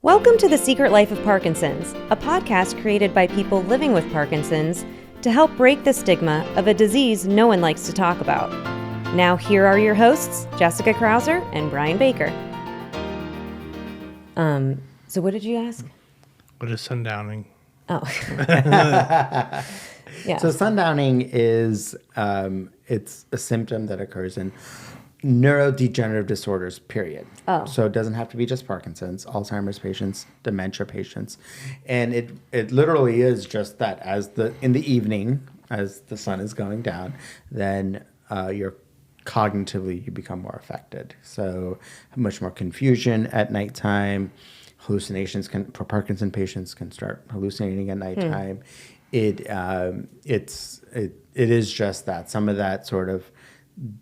Welcome to The Secret Life of Parkinson's, a podcast created by people living with Parkinson's to help break the stigma of a disease no one likes to talk about. Now here are your hosts, Jessica Krauser and Brian Baker. So what did you ask? What is sundowning? Oh. Yeah. So sundowning is it's a symptom that occurs in neurodegenerative disorders, period. Oh. So it doesn't have to be just Parkinson's, Alzheimer's patients, dementia patients. And it literally is just that in the evening, as the sun is going down, then you become more affected. So much more confusion at nighttime. Hallucinations for Parkinson patients can start hallucinating at nighttime. It is just that. Some of that sort of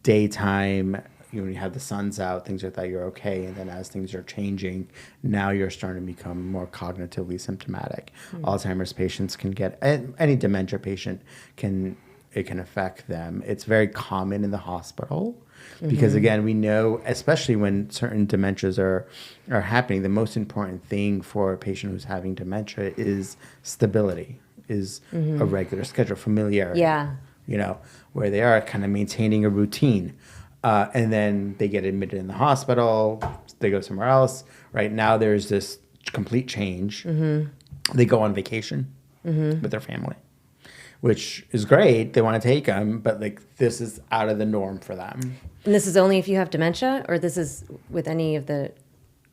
daytime, when you have the sun's out, things like that, you're okay. And then as things are changing, now you're starting to become more cognitively symptomatic. Alzheimer's patients can get, any dementia patient can affect them. It's very common in the hospital because, again, we know, especially when certain dementias are happening, the most important thing for a patient who's having dementia is stability, is a regular schedule, familiarity. Yeah. You know, where they are kind of maintaining a routine. And then they get admitted in the hospital, they go somewhere else. Right now there's this complete change. They go on vacation with their family, which is great. They want to take them, but like this is out of the norm for them. And this is only if you have dementia, or this is with any of the...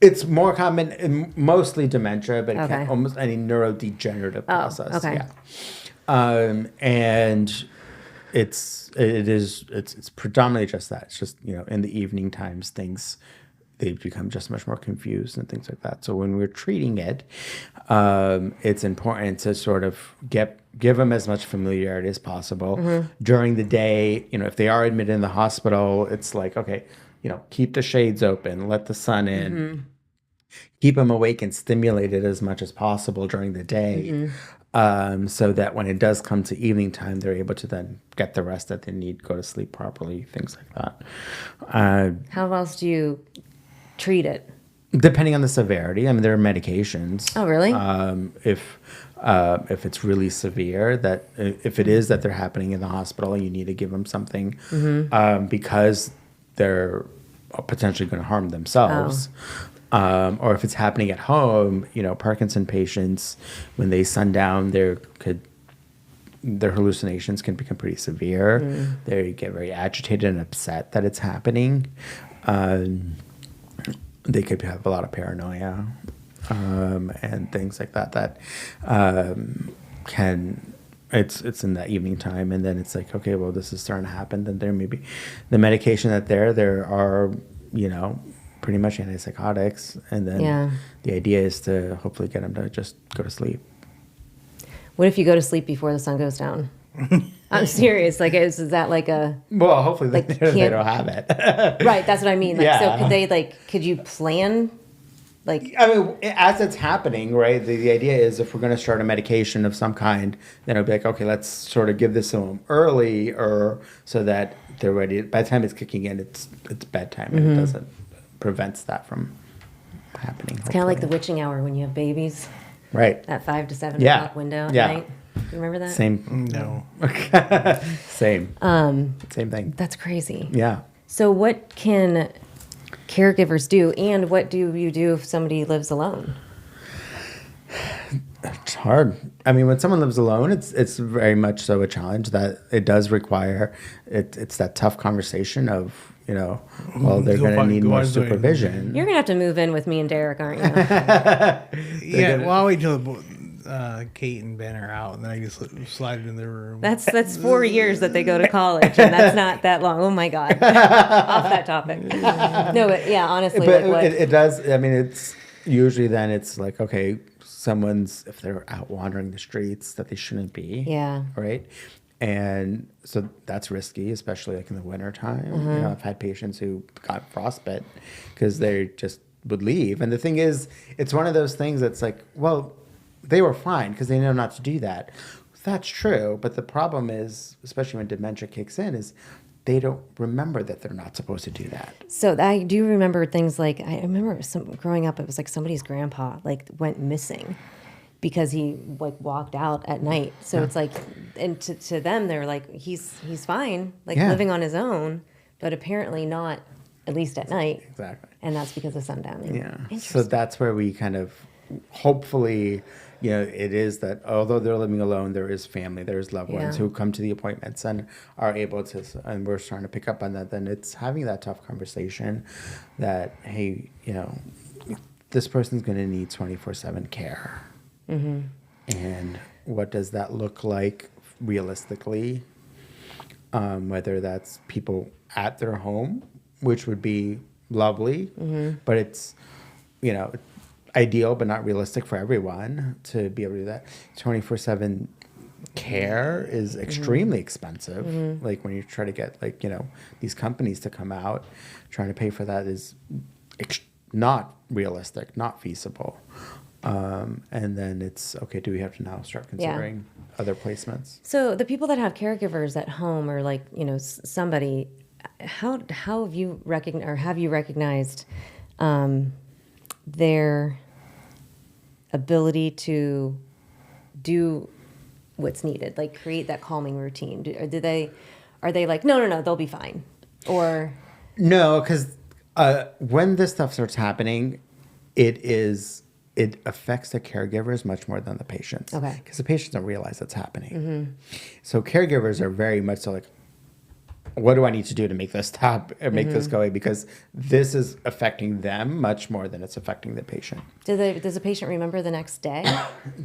It's more common in mostly dementia, but it Okay. can almost any neurodegenerative process. okay. Yeah. And it's predominantly just that. It's just, in the evening times, they become just much more confused and things like that. So when we're treating it, it's important to sort of give them as much familiarity as possible. During the day, if they are admitted in the hospital, it's like, okay, keep the shades open, let the sun in, keep them awake and stimulated as much as possible during the day. So that when it does come to evening time, they're able to then get the rest that they need, go to sleep properly, things like that. How else do you treat it? Depending on the severity, there are medications. Oh, really? If it's really severe, that if it is that they're happening in the hospital, you need to give them something because they're potentially going to harm themselves. Or if it's happening at home, Parkinson patients, when they sundown, their hallucinations can become pretty severe. They get very agitated and upset that it's happening. They could have a lot of paranoia and things like that. It's in that evening time, and then it's like, okay, well, this is starting to happen. Then there may be the medication there are, pretty much antipsychotics, and then the idea is to hopefully get them to just go to sleep. What if you go to sleep before the sun goes down? I'm serious. Like, is that like a... Well, hopefully they don't have it. Right, that's what I mean. Like, Yeah. So could you plan? Like, As it's happening, right, the idea is if we're going to start a medication of some kind, then it'll be like, okay, let's sort of give this to them early, or so that they're ready. By the time it's kicking in, it's bedtime, and it prevents that from happening. it's kind of like the witching hour when you have babies. Right. That 5 to 7 Yeah. o'clock window at Yeah. night. You remember that? Same. No. Same. Same thing. That's crazy. Yeah. So what can caregivers do, and what do you do if somebody lives alone? It's hard. When someone lives alone, it's very much so a challenge that it does require. It's that tough conversation of, well, they're going to need more supervision. You're going to have to move in with me and Derek, aren't you? Well, I'll wait till Kate and Ben are out, and then I just slide it in their room. That's 4 years that they go to college, and that's not that long. Oh my God. Off that topic. No, but yeah, honestly. But like what? it does. It's usually then it's like, okay, if they're out wandering the streets that they shouldn't be. Yeah. Right. And so that's risky, especially like in the winter time. I've had patients who got frostbite because they just would leave. And the thing is, it's one of those things that's like, well, they were fine because they know not to do that. That's true. But the problem is, especially when dementia kicks in, is they don't remember that they're not supposed to do that. So I do remember things like, I remember growing up, it was like somebody's grandpa like went missing because he like walked out at night. So it's like, and to them, they're like, he's fine, like living on his own, but apparently not, at least at night. Exactly. And that's because of sundowning. Yeah. So that's where we kind of, hopefully, it is that although they're living alone, there is family, there's loved ones who come to the appointments and are able to, and we're starting to pick up on that. Then it's having that tough conversation that, hey, this person's going to need 24/7 care. Mm-hmm. And what does that look like realistically? Whether that's people at their home, which would be lovely, but it's, ideal but not realistic for everyone to be able to do that. 24/7 care is extremely expensive. Like when you try to get these companies to come out, trying to pay for that is not realistic, not feasible. And then it's okay, do we have to now start considering other placements? So the people that have caregivers at home or somebody, how have you recognized their ability to do what's needed, like create that calming routine? Are they like, no, they'll be fine? Or no, because when this stuff starts happening, it affects the caregivers much more than the patients. Okay. Because the patients don't realize it's happening. So caregivers are very much so like, what do I need to do to make this stop or make this go away? Because this is affecting them much more than it's affecting the patient. Does the patient remember the next day?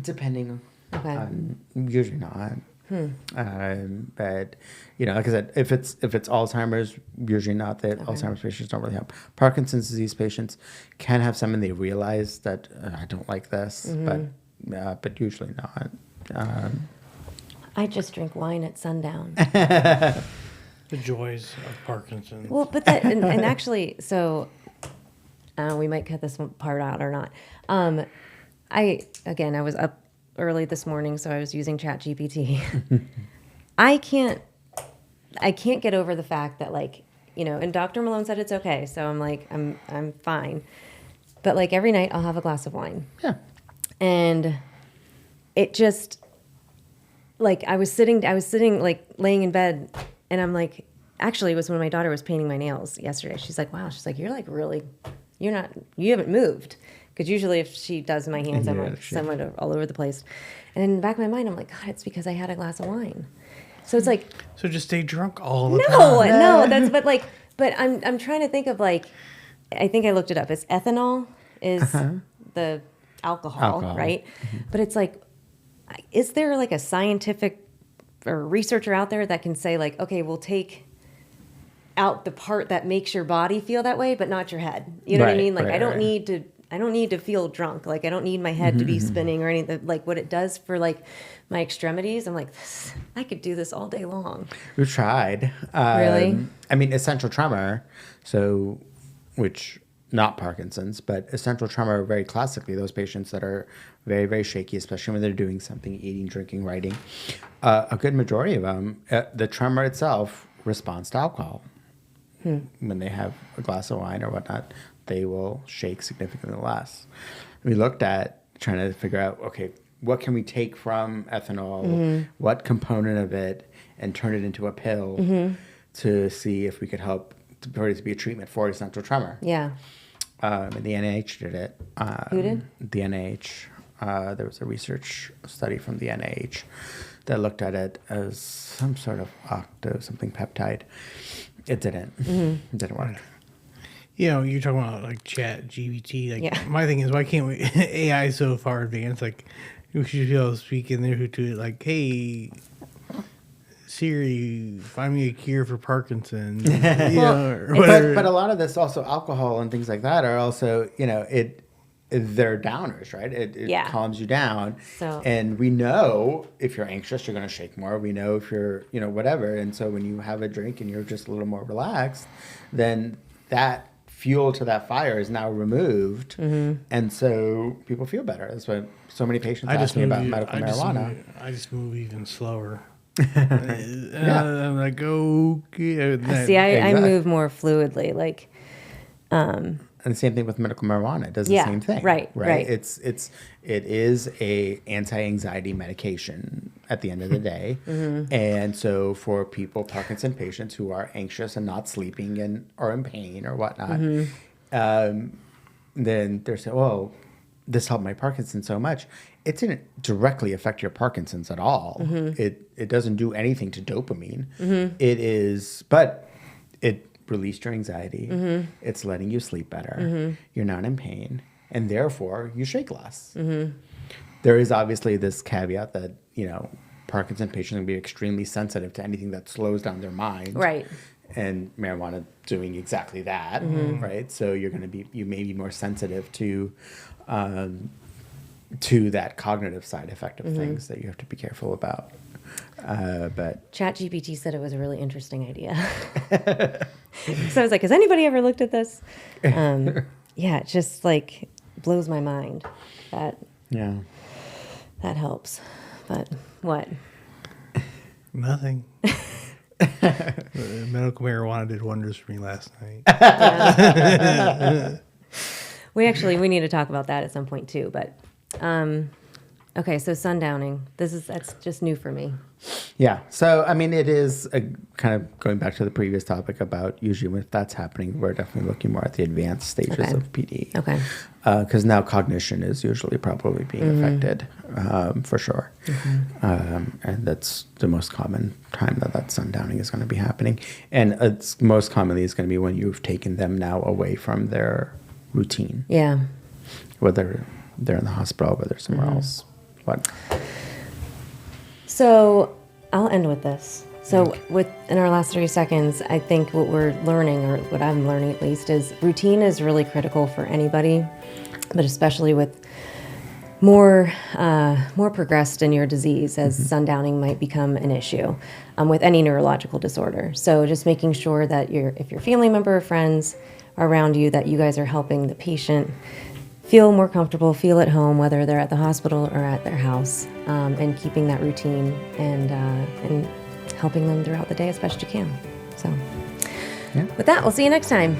Depending. Okay. Usually not. But like I said, if it's Alzheimer's, usually not. That Alzheimer's patients don't really have. Parkinson's disease patients can have some, and they realize that I don't like this, but usually not. I just drink wine at sundown. The joys of Parkinson's. Well, but that, and actually, so we might cut this one part out or not. I was up early this morning, so I was using ChatGPT. I can't get over the fact that and Dr. Malone said it's okay, so I'm like, I'm fine. But every night I'll have a glass of wine. Yeah. And it just, I was sitting laying in bed, and I'm like, actually, it was when my daughter was painting my nails yesterday. She's like, wow. She's like, you haven't moved. Because usually if she does my hands, I'm somewhat all over the place. And in the back of my mind, I'm like, God, it's because I had a glass of wine. So it's like. So just stay drunk all the time. No, but I'm trying to think of I think I looked it up. It's ethanol is the alcohol, right? Mm-hmm. But it's is there a scientific or researcher out there that can say okay, we'll take out the part that makes your body feel that way, but not your head. You know what I mean? I don't need to feel drunk. I don't need my head to be spinning or anything. What it does for my extremities, I'm like, I could do this all day long. We've tried. Really? I mean, essential tremor. So, which not Parkinson's, but essential tremor, very classically, those patients that are very, very shaky, especially when they're doing something, eating, drinking, writing. A good majority of them, the tremor itself responds to alcohol. When they have a glass of wine or whatnot, they will shake significantly less. We looked at trying to figure out, okay, what can we take from ethanol, what component of it, and turn it into a pill to see if we could help for it to be a treatment for essential tremor. Yeah. And the NIH did it. Who did? The NIH. There was a research study from the NIH that looked at it as some sort of something peptide. It didn't. It didn't work. You're talking about ChatGPT. My thing is, why can't we? AI is so far advanced. We should be able to speak in there to it. Hey, Siri, find me a cure for Parkinson's. But a lot of this also alcohol and things like that are also they're downers, right? It calms you down. So. And we know if you're anxious, you're going to shake more. We know if you're whatever. And so when you have a drink and you're just a little more relaxed, then that fuel to that fire is now removed, and so people feel better. That's why so many patients ask me about medical marijuana. I just move even slower. I'm like, okay. See, I Exactly. move more fluidly. Like, And the same thing with medical marijuana. It does the Yeah, same thing. right. It is a anti-anxiety medication at the end of the day. And so for Parkinson patients who are anxious and not sleeping and or in pain or whatnot, then they're saying, well, this helped my Parkinson's so much. It didn't directly affect your Parkinson's at all. It doesn't do anything to dopamine. But it released your anxiety. It's letting you sleep better. You're not in pain, and therefore you shake less. There is obviously this caveat that Parkinson patients are going to be extremely sensitive to anything that slows down their mind. right. And marijuana doing exactly that, right? So you may be more sensitive to that cognitive side effect of things that you have to be careful about. But ChatGPT said it was a really interesting idea. So I was like, has anybody ever looked at this? Yeah, it just like blows my mind. That helps. But what? Nothing. Medical marijuana did wonders for me last night. We need to talk about that at some point too. But okay, so sundowning. That's just new for me. yeah, so I mean, it is kind of going back to the previous topic about usually when that's happening, we're definitely looking more at the advanced stages of PD. Okay. Because now cognition is usually probably being affected, for sure. And that's the most common time that sundowning is going to be happening. And it's most commonly is going to be when you've taken them now away from their routine. Yeah. Whether they're in the hospital, whether somewhere else. What? So I'll end with this. So in our last 30 seconds, I think what we're learning, or what I'm learning at least, is routine is really critical for anybody, but especially with more progressed in your disease, as sundowning might become an issue with any neurological disorder. So just making sure that if your family member or friends are around you, that you guys are helping the patient feel more comfortable, feel at home, whether they're at the hospital or at their house, and keeping that routine and helping them throughout the day as best you can. So with that, we'll see you next time.